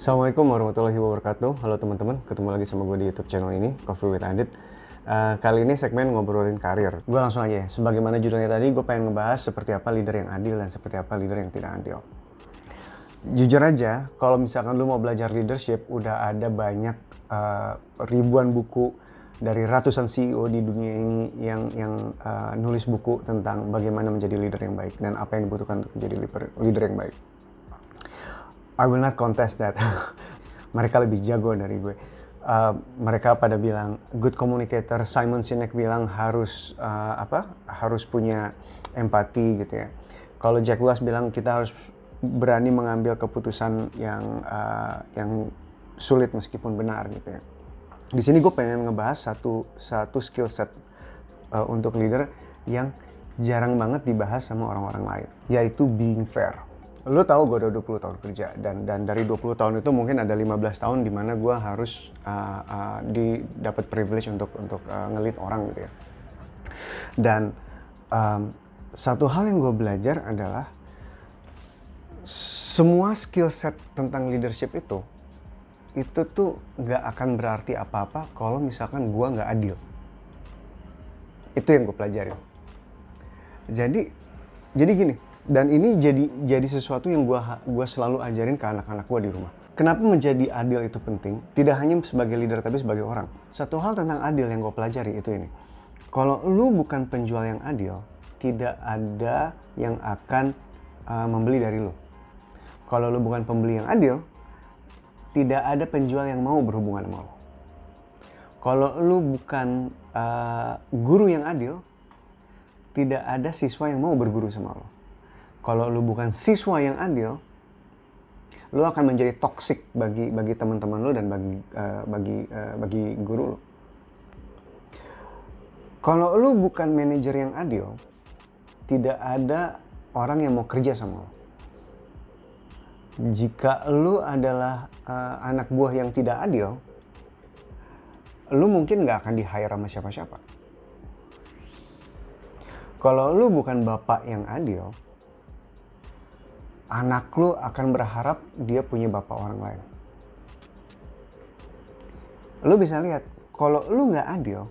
Assalamualaikum warahmatullahi wabarakatuh. Halo teman-teman, ketemu lagi sama gue di YouTube channel ini, Coffee with Adit. Kali ini segmen ngobrolin karir. Gue langsung aja ya, sebagaimana judulnya tadi, gue pengen ngebahas seperti apa leader yang adil dan seperti apa leader yang tidak adil. Jujur aja, kalau misalkan lu mau belajar leadership, udah ada banyak ribuan buku dari ratusan CEO di dunia ini yang nulis buku tentang bagaimana menjadi leader yang baik dan apa yang dibutuhkan untuk menjadi leader yang baik. I will not contest that. Mereka lebih jago dari gue. Mereka pada bilang good communicator. Simon Sinek bilang harus harus punya empati gitu ya. Kalau Jack Welch bilang kita harus berani mengambil keputusan yang sulit meskipun benar gitu ya. Di sini gue pengen ngebahas satu skill set untuk leader yang jarang banget dibahas sama orang-orang lain, yaitu being fair. Lu tahu gue udah 20 tahun kerja dan dari 20 tahun itu mungkin ada 15 tahun di mana gue harus dapat privilege untuk nge-lead orang gitu ya. Dan satu hal yang gue belajar adalah semua skill set tentang leadership itu tuh nggak akan berarti apa-apa kalau misalkan gue nggak adil. Itu yang gue pelajarin. Jadi gini. Dan ini jadi sesuatu yang gua selalu ajarin ke anak-anak gua di rumah. Kenapa menjadi adil itu penting? Tidak hanya sebagai leader tapi sebagai orang. Satu hal tentang adil yang gua pelajari itu ini. Kalau lu bukan penjual yang adil, tidak ada yang akan membeli dari lu. Kalau lu bukan pembeli yang adil, tidak ada penjual yang mau berhubungan sama lu. Kalau lu bukan guru yang adil, tidak ada siswa yang mau berguru sama lu. Kalau lu bukan siswa yang adil, lu akan menjadi toksik bagi teman-teman lu dan bagi guru lu. Kalau lu bukan manajer yang adil, tidak ada orang yang mau kerja sama lu. Jika lu adalah anak buah yang tidak adil, lu mungkin nggak akan di-hire sama siapa-siapa. Kalau lu bukan bapak yang adil, anak lu akan berharap dia punya bapak orang lain. Lu bisa lihat, kalau lu nggak adil,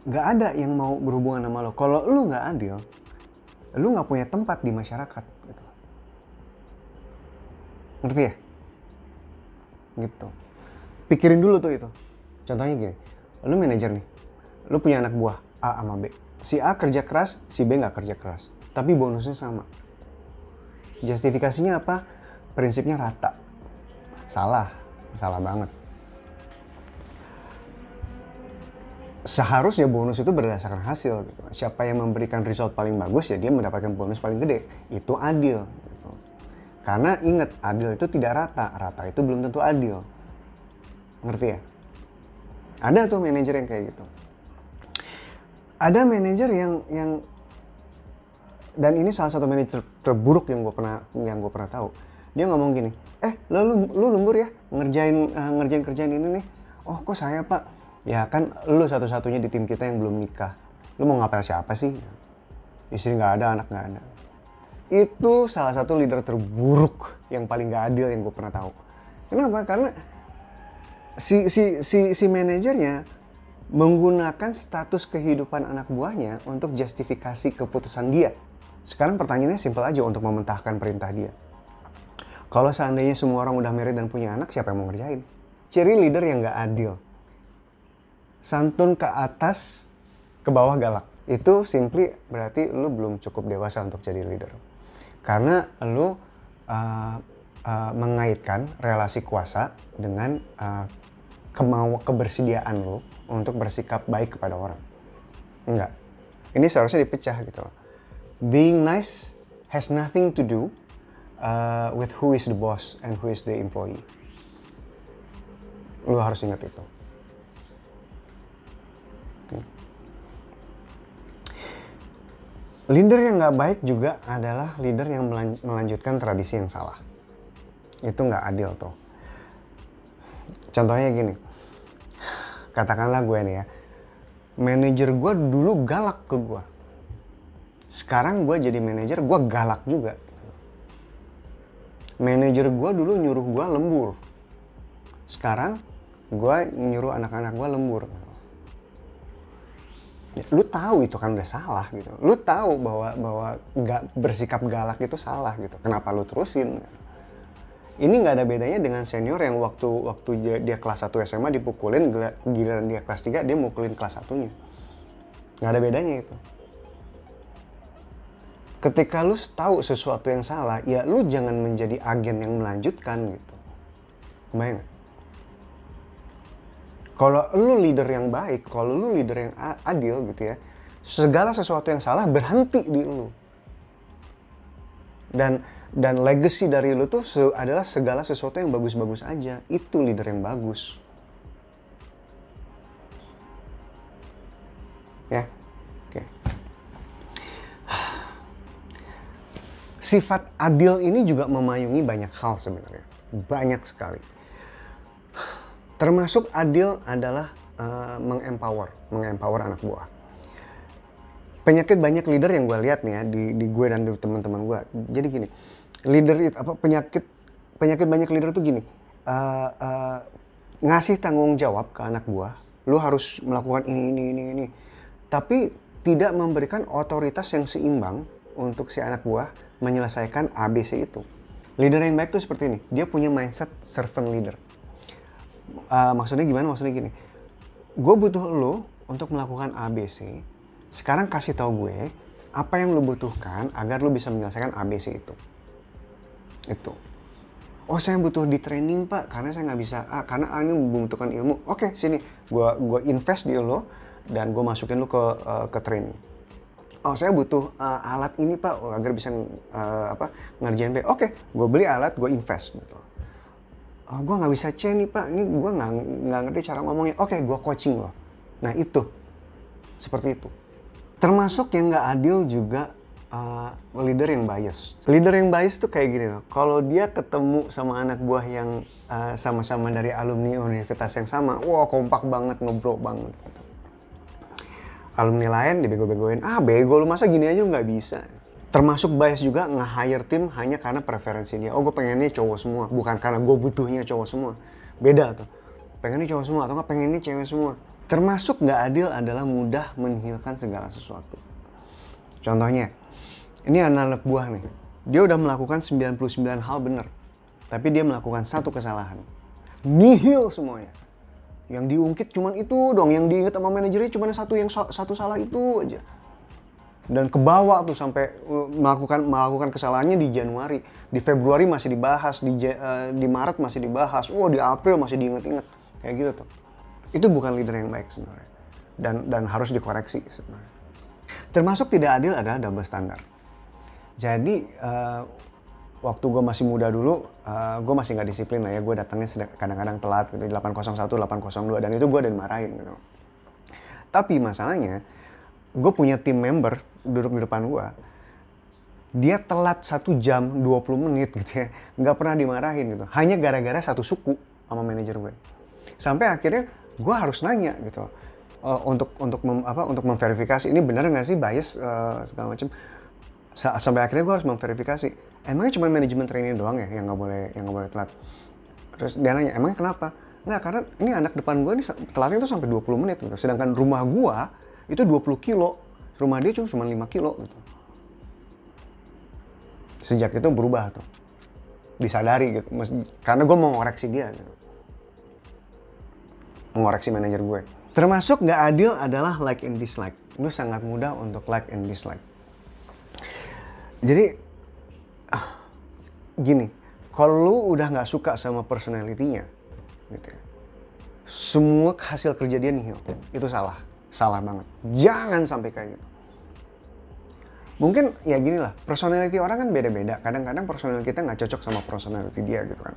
nggak ada yang mau berhubungan sama lu. Kalau lu nggak adil, lu nggak punya tempat di masyarakat. Gitu. Ngerti ya? Gitu. Pikirin dulu tuh itu. Contohnya gini, lu manajer nih, lu punya anak buah A sama B. Si A kerja keras, si B nggak kerja keras, tapi bonusnya sama. Justifikasinya apa? Prinsipnya rata. Salah banget. Seharusnya bonus itu berdasarkan hasil. Gitu. Siapa yang memberikan result paling bagus ya dia mendapatkan bonus paling gede. Itu adil. Gitu. Karena ingat, adil itu tidak rata. Rata itu belum tentu adil. Ngerti ya? Ada tuh manajer yang kayak gitu. Ada manajer yang dan ini salah satu manajer terburuk yang gue pernah tahu. Dia ngomong gini, lu lembur ya ngerjain kerjaan ini nih. Oh kok saya pak? Ya kan lu satu-satunya di tim kita yang belum nikah. Lu mau ngapel siapa sih? Istri nggak ada, anak nggak ada. Itu salah satu leader terburuk yang paling nggak adil yang gue pernah tahu. Kenapa? Karena si manajernya menggunakan status kehidupan anak buahnya untuk justifikasi keputusan dia. Sekarang pertanyaannya simpel aja untuk mementahkan perintah dia. Kalau seandainya semua orang udah married dan punya anak, siapa yang mau ngerjain? Ciri leader yang gak adil. Santun ke atas, ke bawah galak. Itu simply berarti lu belum cukup dewasa untuk jadi leader. Karena lu mengaitkan relasi kuasa dengan kebersediaan lu untuk bersikap baik kepada orang. Enggak. Ini seharusnya dipecah gitu loh. Being nice has nothing to do with who is the boss and who is the employee. Lu harus ingat itu. Leader yang nggak baik juga adalah leader yang melanjutkan tradisi yang salah. Itu nggak adil tuh. Contohnya gini, katakanlah gue nih ya, manajer gue dulu galak ke gue. Sekarang gue jadi manajer, gue galak juga. Manajer gue dulu nyuruh gue lembur. Sekarang gue nyuruh anak-anak gue lembur. Lu tahu itu kan udah salah gitu. Lu tahu bahwa nggak bersikap galak itu salah gitu. Kenapa lu terusin? Ini nggak ada bedanya dengan senior yang waktu dia kelas 1 SMA dipukulin, giliran dia kelas 3 dia mukulin kelas 1-nya. Nggak ada bedanya itu. Ketika lu tahu sesuatu yang salah, ya lu jangan menjadi agen yang melanjutkan gitu. Bayang nggak? Kalau lu leader yang baik, kalau lu leader yang adil gitu ya, segala sesuatu yang salah berhenti di lu. Dan legacy dari lu tuh adalah segala sesuatu yang bagus-bagus aja. Itu leader yang bagus. Ya, oke. Sifat adil ini juga memayungi banyak hal sebenarnya. Banyak sekali. Termasuk adil adalah mengempower anak buah. Penyakit banyak leader yang gue lihat nih ya di gue dan di teman-teman gue. Jadi gini, penyakit banyak leader tuh gini, ngasih tanggung jawab ke anak buah, lu harus melakukan ini, tapi tidak memberikan otoritas yang seimbang untuk si anak buah menyelesaikan ABC itu. Leader yang baik tuh seperti ini, dia punya mindset servant leader. Maksudnya gimana? Maksudnya gini, gue butuh lo untuk melakukan ABC. Sekarang kasih tahu gue apa yang lo butuhkan agar lo bisa menyelesaikan ABC itu. Itu. Oh, saya butuh di training pak, karena saya nggak bisa karena ini membutuhkan ilmu. Oke, sini, gue invest di lo dan gue masukin lo ke training. Oh, saya butuh alat ini pak agar bisa ngerjain B. Oke, gue beli alat, gue invest gitu. Oh, gue nggak bisa C nih pak, ini gue nggak ngerti cara ngomongnya. Oke, gue coaching lo. Nah itu, seperti itu. Termasuk yang nggak adil juga leader yang bias. Leader yang bias tuh kayak gini loh. Kalau dia ketemu sama anak buah yang sama-sama dari alumni universitas yang sama, wah kompak banget, ngobrol banget. Alumni lain dibego-begoin, bego lu masa gini aja lu nggak bisa. Termasuk bias juga nge-hire tim hanya karena preferensi dia. Oh, gue pengennya cowok semua, bukan karena gue butuhnya cowok semua. Beda tuh. Pengennya cowok semua atau nggak pengennya cewek semua. Termasuk nggak adil adalah mudah menihilkan segala sesuatu. Contohnya, ini anak buah nih. Dia udah melakukan 99 hal benar. Tapi dia melakukan satu kesalahan. Nihil semuanya. Yang diungkit cuman itu dong. Yang diingat sama manajernya cuman satu salah itu aja. Dan ke bawah tuh sampai melakukan kesalahannya di Januari, di Februari masih dibahas, di Maret masih dibahas, di April masih diinget-inget, kayak gitu tuh. Itu bukan leader yang baik sebenarnya, dan harus dikoreksi sebenarnya. Termasuk tidak adil adalah double standar. Jadi waktu gue masih muda dulu, gue masih nggak disiplin lah ya, gue datangnya kadang-kadang telat gitu, 801, 802, dan itu gue udah dimarahin gitu. Tapi masalahnya, gue punya tim member duduk di depan gue, dia telat 1 jam 20 menit gitu ya, nggak pernah dimarahin gitu, hanya gara-gara satu suku sama manajer gue. Sampai akhirnya gue harus nanya gitu, untuk memverifikasi ini benar nggak sih bias segala macam. Sampai akhirnya gue harus memverifikasi, emangnya cuma manajemen training doang ya yang nggak boleh telat. Terus dia nanya, emangnya kenapa? Nggak, karena ini anak depan gue ini telatnya itu sampai 20 menit gitu, sedangkan rumah gue itu 20 kilo, rumah dia cuma 5 kilo gitu. Sejak itu berubah tuh, disadari gitu, karena gue mau ngoreksi dia gitu. Mengoreksi manajer gue. Termasuk nggak adil adalah like and dislike. Lu sangat mudah untuk like and dislike. Jadi gini, kalau lu udah nggak suka sama personality-nya gitu ya, semua hasil kerja dia nihil. Itu salah banget. Jangan sampai kayak gitu. Mungkin ya gini lah, personality orang kan beda-beda. Kadang-kadang personality kita nggak cocok sama personality dia gitu kan.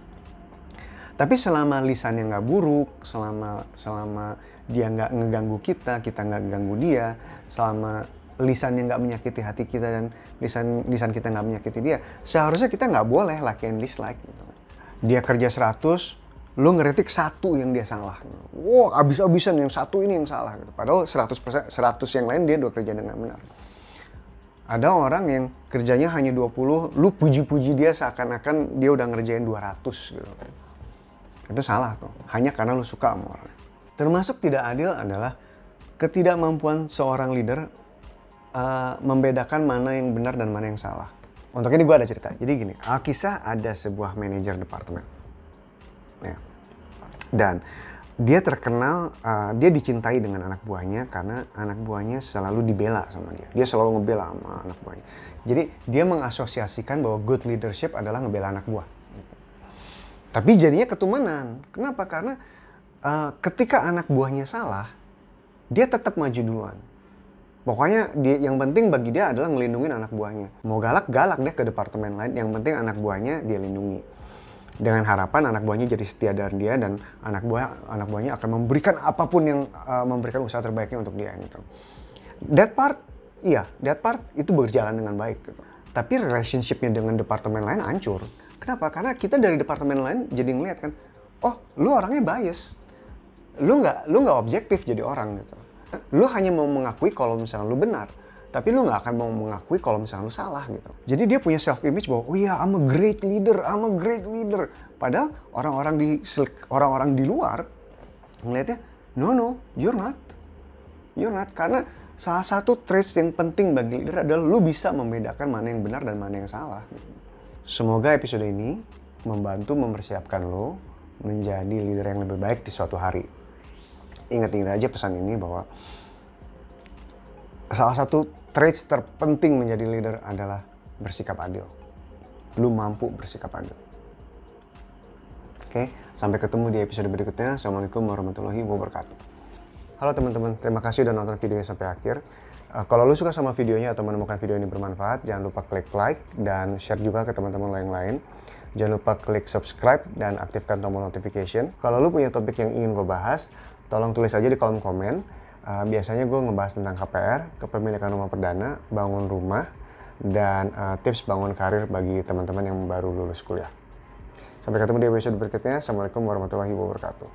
Tapi selama lisannya nggak buruk, selama dia nggak ngeganggu kita nggak ganggu dia, selama lisannya nggak menyakiti hati kita dan lisan kita nggak menyakiti dia, seharusnya kita nggak boleh like and dislike gitu. Dia kerja 100, lu ngeritik 1 yang dia salah. Wah, abis-abisan yang 1 ini yang salah gitu. Padahal 100% 100 yang lain dia udah kerja dengan benar. Ada orang yang kerjanya hanya 20, lu puji-puji dia seakan-akan dia udah ngerjain 200 gitu. Itu salah tuh, hanya karena lu suka sama orang. Termasuk tidak adil adalah ketidakmampuan seorang leader membedakan mana yang benar dan mana yang salah. Untuk ini gue ada cerita. Jadi gini, Alkisah ada sebuah manajer departemen. Ya. Dan dia terkenal, dia dicintai dengan anak buahnya karena anak buahnya selalu dibela sama dia. Dia selalu ngebela sama anak buahnya. Jadi dia mengasosiasikan bahwa good leadership adalah ngebela anak buah. Tapi jadinya ketumanan. Kenapa? Karena ketika anak buahnya salah, dia tetap maju duluan. Pokoknya yang penting bagi dia adalah ngelindungin anak buahnya. Mau galak-galak deh ke departemen lain, yang penting anak buahnya dia lindungi. Dengan harapan anak buahnya jadi setia dengan dia dan anak buahnya akan memberikan apapun yang memberikan usaha terbaiknya untuk dia gitu. That part itu berjalan dengan baik gitu. Tapi relationship-nya dengan departemen lain hancur. Kenapa? Karena kita dari departemen lain jadi ngeliat kan, oh lu orangnya bias. Lu nggak objektif jadi orang gitu. Lu hanya mau mengakui kalau misalnya lu benar, tapi lu nggak akan mau mengakui kalau misalnya lu salah gitu. Jadi dia punya self image bahwa oh iya, I'm a great leader. Padahal orang-orang di luar ngelihatnya no, you're not. Karena salah satu traits yang penting bagi leader adalah lu bisa membedakan mana yang benar dan mana yang salah. Semoga episode ini membantu mempersiapkan lu menjadi leader yang lebih baik di suatu hari. Ingat aja pesan ini bahwa salah satu traits terpenting menjadi leader adalah bersikap adil. Lu mampu bersikap adil. Oke, sampai ketemu di episode berikutnya. Assalamualaikum warahmatullahi wabarakatuh. Halo teman-teman, terima kasih udah nonton videonya sampai akhir. Kalau lu suka sama videonya atau menemukan video ini bermanfaat, jangan lupa klik like dan share juga ke teman-teman lain. Jangan lupa klik subscribe dan aktifkan tombol notification. Kalau lu punya topik yang ingin gue bahas, tolong tulis aja di kolom komen. Biasanya gue ngebahas tentang KPR, kepemilikan rumah perdana, bangun rumah, dan tips bangun karir bagi teman-teman yang baru lulus kuliah. Sampai ketemu di episode berikutnya. Assalamualaikum warahmatullahi wabarakatuh.